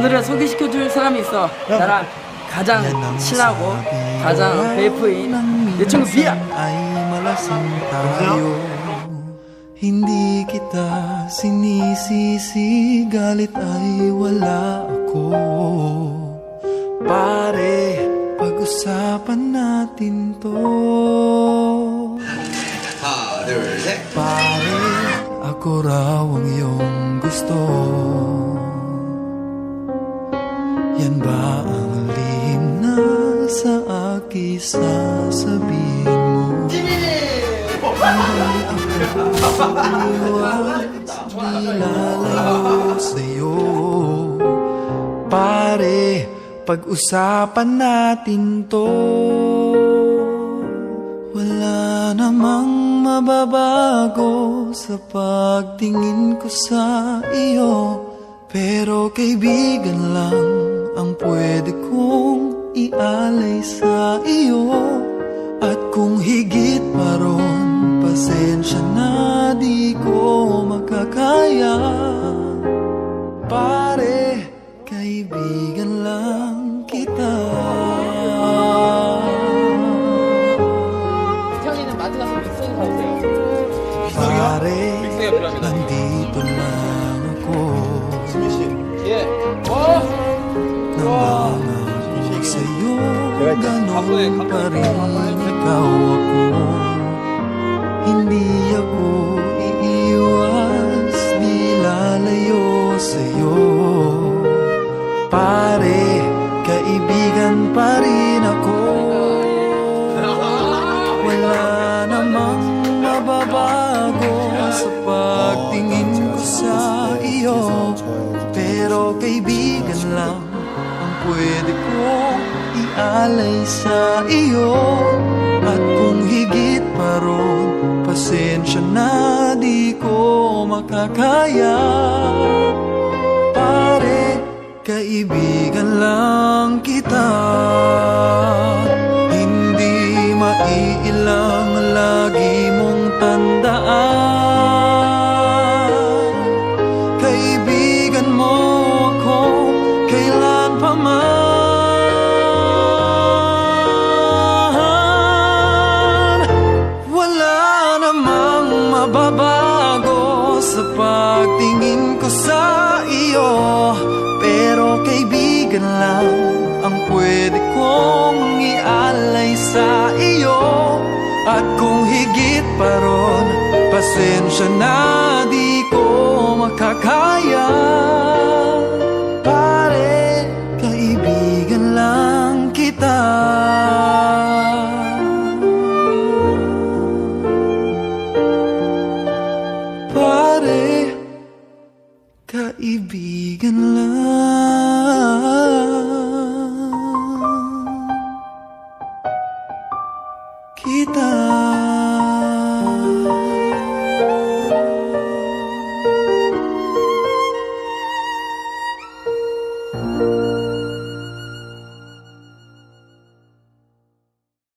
오늘은 소개시켜줄 사람이 있어. 나랑 가장 친하고 가장 베이프인 내 친구 비야. 여보세요? Hindi kita sinisisi, galit ay wala ako. Pare, pag-usapan natin to. 하나, 둘, 셋. Pare, ako raw ang iyong gusto. Yan ba ang lihim na sa akin sasabihin mo? Nilalayo sa'yo. Pare, pag-usapan natin to. Wala namang mababago sa pagtingin ko sa iyo. Pero kaibigan lang ang pwede kong ialay sa iyo. At kung higit pa ron, pasensya na di ko makakaya. Pare, kaibigan lang kita. 태현이는 마트 가서 믹서기 사오세요. Pare, 믹서기가 필요합니다. nandito lang ako. 수민씨. 예. Namangako sa'yo, ganun pa rin ikaw ako. Hindi ako iiwas, di lalayo sa'yo. Pare, kaibigan pa rin ako. Wala namang mababago sa pagtingin ko sa iyo. Pero kaibigan lang ang pwede kong ialay sa iyo. At kung higit pa ron, pasensya na di ko makakaya. Pare, kaibigan lang kita. Hindi maiilang lagi mong tandaan. Kaibigan mo ako kailan pa man. Wala namang mababago sa pagtingin ko sa iyo. Pero kaibigan lang ang pwede kong ialay sa iyo. At kung higit pa ron, pasensya na di ko makakaya. Pare, kaibigan lang kita. Pare, kaibigan lang kita.